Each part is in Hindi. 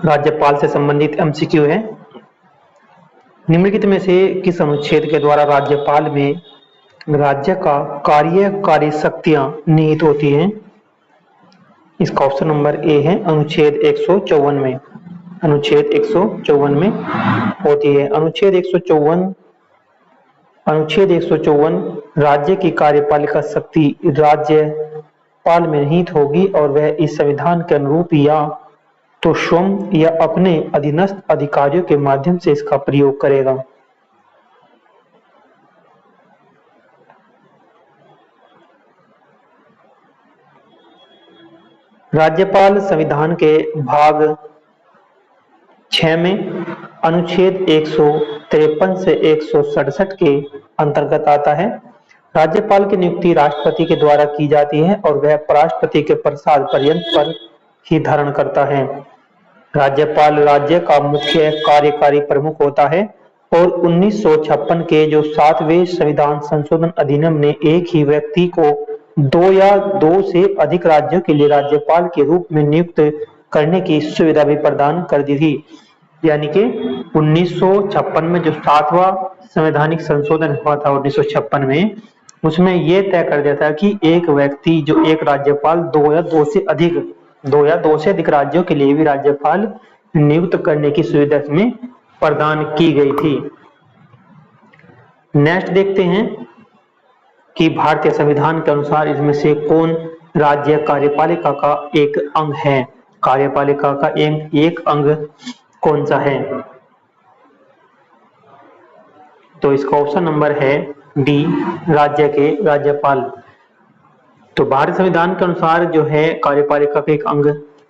राज्यपाल से संबंधित एमसीक्यू है। निम्नलिखित में से किस अनुच्छेद के द्वारा राज्यपाल में राज्य का कार्यकारी शक्तियां निहित होती हैं? इसका ऑप्शन नंबर ए है अनुच्छेद 154 में। अनुच्छेद 154 में होती है। अनुच्छेद 154 राज्य की कार्यपालिका शक्ति राज्यपाल में निहित होगी और वह इस संविधान के अनुरूप या तो स्वयं या अपने अधीनस्थ अधिकारियों के माध्यम से इसका प्रयोग करेगा। राज्यपाल संविधान के भाग 6 में अनुच्छेद 153 से 167 के अंतर्गत आता है। राज्यपाल की नियुक्ति राष्ट्रपति के द्वारा की जाती है और वह राष्ट्रपति के प्रसाद पर्यंत पर ही धारण करता है। राज्यपाल राज्य का मुख्य कार्यकारी प्रमुख होता है और 1956 के जो 7वें संविधान संशोधन अधिनियम ने एक ही व्यक्ति को 2 या 2 से अधिक राज्यों के लिए राज्यपाल के रूप में नियुक्त करने की सुविधा भी प्रदान कर दी थी। यानी कि 1956 में जो 7वां संवैधानिक संशोधन हुआ था 1956 में, उसमें यह तय कर दिया था कि एक व्यक्ति जो एक राज्यपाल 2 या 2 से अधिक राज्यों के लिए भी राज्यपाल नियुक्त करने की सुविधा इसमें प्रदान की गई थी। नेक्स्ट देखते हैं कि भारतीय संविधान के अनुसार इसमें से कौन राज्य कार्यपालिका का एक अंग है। कार्यपालिका का एक अंग कौन सा है? तो इसका ऑप्शन नंबर है डी, राज्य के राज्यपाल। तो भारतीय संविधान के अनुसार जो है कार्यपालिका का एक अंग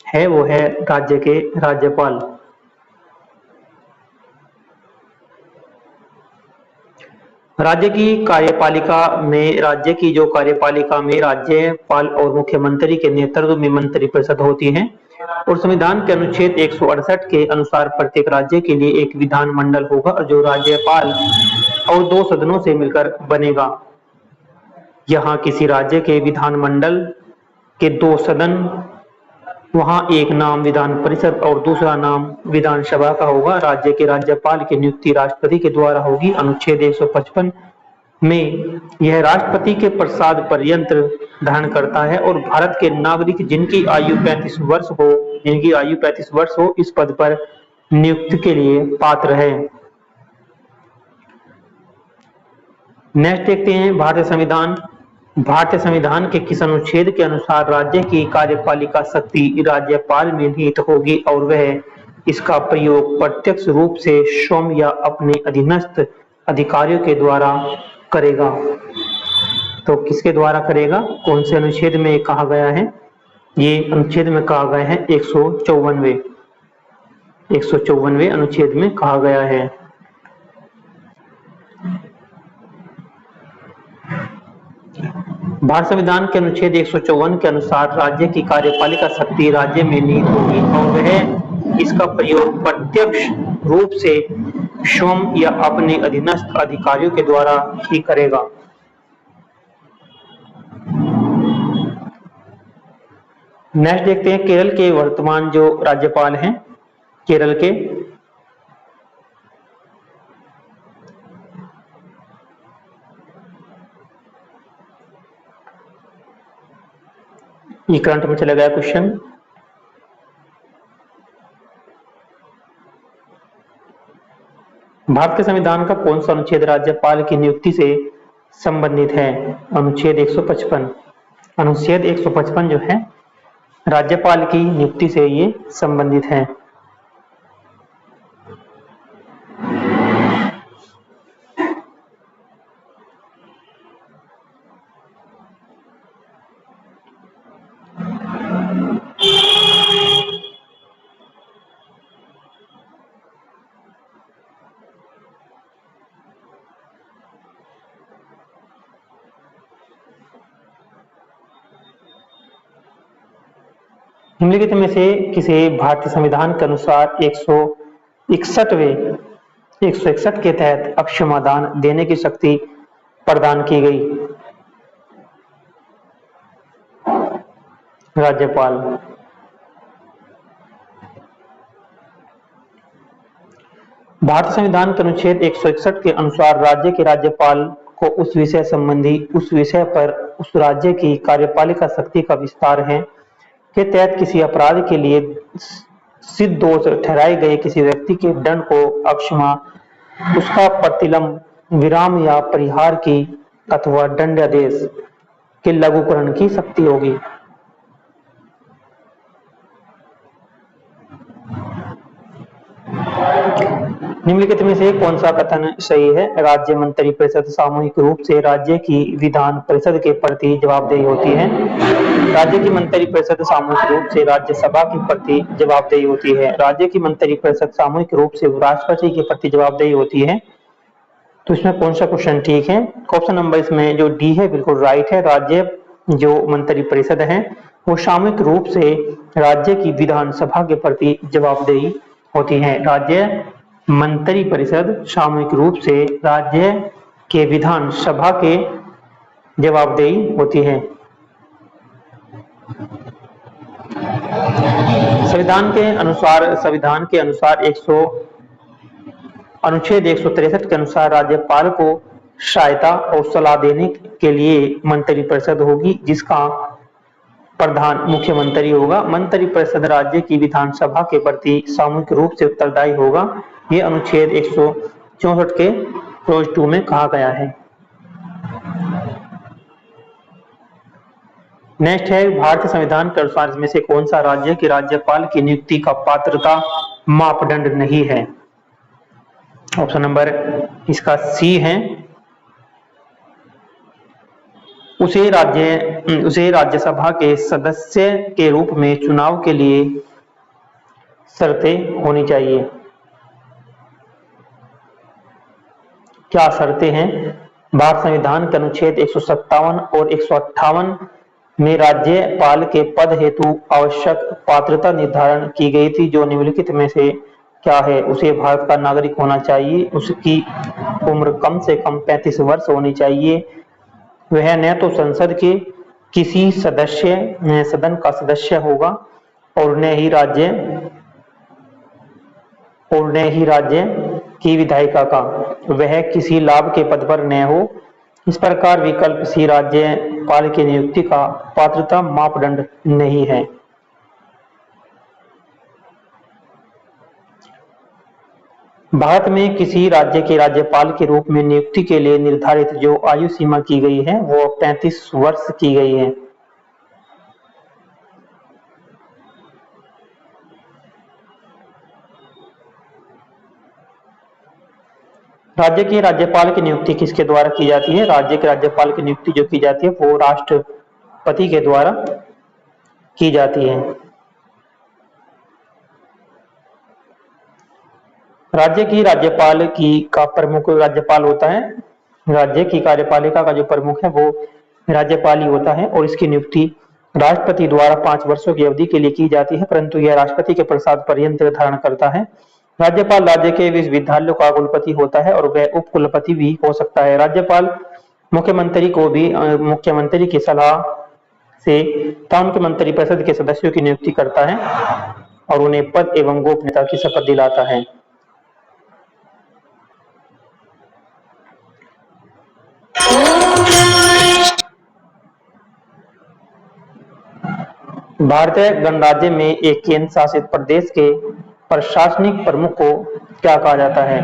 है वो है राज्य के राज्यपाल। राज्य की कार्यपालिका में राज्यपाल और मुख्यमंत्री के नेतृत्व में मंत्रिपरिषद होती है और संविधान के अनुच्छेद 168 के अनुसार प्रत्येक राज्य के लिए एक विधानमंडल होगा जो राज्यपाल और 2 सदनों से मिलकर बनेगा। यहाँ किसी राज्य के विधानमंडल के 2 सदन, वहाँ एक नाम विधान परिषद और दूसरा नाम विधानसभा का होगा। राज्य के राज्यपाल की नियुक्ति राष्ट्रपति के द्वारा होगी। अनुच्छेद 155 में यह राष्ट्रपति के प्रसाद पर्यंत धारण करता है और भारत के नागरिक जिनकी आयु 35 वर्ष हो इस पद पर नियुक्ति के लिए पात्र है। नेक्स्ट देखते हैं भारतीय संविधान के किस अनुच्छेद के अनुसार राज्य की कार्यपालिका शक्ति राज्यपाल में निहित होगी और वह इसका प्रयोग प्रत्यक्ष रूप से स्वयं या अपने अधीनस्थ अधिकारियों के द्वारा करेगा। तो किसके द्वारा करेगा? कौन से अनुच्छेद में कहा गया है? ये अनुच्छेद में कहा गया है 154वें अनुच्छेद में कहा गया है। भारत संविधान के अनुच्छेद 154 के अनुसार राज्य की कार्यपालिका शक्ति राज्य में निहित होगी और वह इसका प्रयोग प्रत्यक्ष रूप से स्वयं या अपने अधीनस्थ अधिकारियों के द्वारा ही करेगा। नेक्स्ट देखते हैं केरल के वर्तमान जो राज्यपाल हैं केरल के, ये करंट में चला गया क्वेश्चन। भारत के संविधान का कौन सा अनुच्छेद राज्यपाल की नियुक्ति से संबंधित है? अनुच्छेद 155। अनुच्छेद 155 जो है राज्यपाल की नियुक्ति से ये संबंधित है। निम्नलिखित में से किसे भारतीय संविधान के अनुसार 161 के तहत अक्षमादान देने की शक्ति प्रदान की गई? राज्यपाल। भारतीय संविधान के अनुच्छेद 161 के अनुसार राज्य के राज्यपाल को उस विषय पर उस राज्य की कार्यपालिका शक्ति का विस्तार है के तहत किसी अपराध के लिए सिद्ध दोष ठहराए गए किसी व्यक्ति के दंड को अक्षमा, उसका प्रतिलंब, विराम या परिहार की अथवा दंडादेश के लागूकरण की शक्ति होगी। निम्नलिखित में से कौन सा कथन सही है? राज्य मंत्रिपरिषद सामूहिक रूप से राज्य की विधान परिषद के प्रति जवाबदेही होती है। राज्य की मंत्रिपरिषद सामूहिक रूप से राज्यसभा के प्रति जवाबदेही होती है। राज्य की मंत्रिपरिषद सामूहिक रूप से राष्ट्रपति के प्रति जवाबदेही होती है। तो इसमें कौन सा क्वेश्चन ठीक है? ऑप्शन नंबर इसमें जो डी है बिल्कुल राइट है। राज्य जो मंत्रिपरिषद है वो सामूहिक रूप से राज्य की विधानसभा के प्रति जवाबदेही होती है। राज्य मंत्रिपरिषद सामूहिक रूप से राज्य के विधानसभा के जवाबदेही होती है। संविधान के अनुसार अनुच्छेद 163 के अनुसार राज्यपाल को सहायता और सलाह देने के लिए मंत्रिपरिषद होगी जिसका प्रधान मुख्यमंत्री होगा। मंत्रिपरिषद राज्य की विधानसभा के प्रति सामूहिक रूप से उत्तरदायी होगा। ये अनुच्छेद 164 के क्लॉज 2 में कहा गया है। नेक्स्ट है भारतीय संविधान के अनुसार इसमें से कौन सा राज्य के राज्यपाल की नियुक्ति का पात्रता मापदंड नहीं है? ऑप्शन नंबर इसका सी है। उसे राज्यसभा के सदस्य के रूप में चुनाव के लिए शर्तें होनी चाहिए। क्या शर्तें हैं? भारत संविधान के अनुच्छेद 157 और 158 में राज्यपाल के पद हेतु आवश्यक पात्रता निर्धारण की गई थी जो निम्नलिखित में से क्या है? उसे भारत का नागरिक होना चाहिए, उसकी उम्र कम से कम 35 वर्ष होनी चाहिए, वह न तो संसद के किसी सदन का सदस्य होगा और न ही राज्य की विधायिका का, वह किसी लाभ के पद पर न हो। इस प्रकार विकल्प सी राज्यपाल की नियुक्ति का पात्रता मापदंड नहीं है। भारत में किसी राज्य के राज्यपाल के रूप में नियुक्ति के लिए निर्धारित जो आयु सीमा की गई है वो 35 वर्ष की गई है। राज्य के राज्यपाल की नियुक्ति किसके द्वारा की जाती है? राज्य के राज्यपाल की नियुक्ति जो की जाती है वो राष्ट्रपति के द्वारा की जाती है। राज्य की राज्यपाल का प्रमुख राज्यपाल होता है। राज्य की कार्यपालिका का जो प्रमुख है वो राज्यपाल ही होता है और इसकी नियुक्ति राष्ट्रपति द्वारा 5 वर्षों की अवधि के लिए की जाती है, परंतु यह राष्ट्रपति के प्रसाद पर्यंत धारण करता है। राज्यपाल राज्य के विश्वविद्यालयों का कुलपति होता है और वह उप कुलपति भी हो सकता है। राज्यपाल मुख्यमंत्री को भी मुख्यमंत्री की सलाह से उनके मंत्रिपरिषद के सदस्यों की नियुक्ति करता है और उन्हें पद एवं गोपनीयता की शपथ दिलाता है। भारतीय गणराज्य में एक केंद्र शासित प्रदेश के प्रशासनिक प्रमुख को क्या कहा जाता है?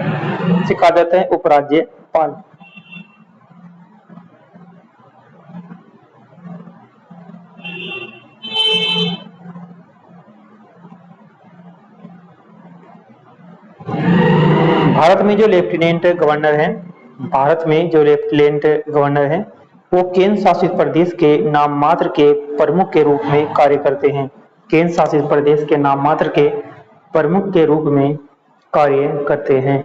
इसे कहा जाता है उपराज्यपाल। भारत में जो लेफ्टिनेंट गवर्नर है वो केंद्र शासित प्रदेश के नाम मात्र के प्रमुख के रूप में कार्य करते हैं। केंद्र शासित प्रदेश के नाम मात्र के प्रमुख के रूप में कार्य करते हैं।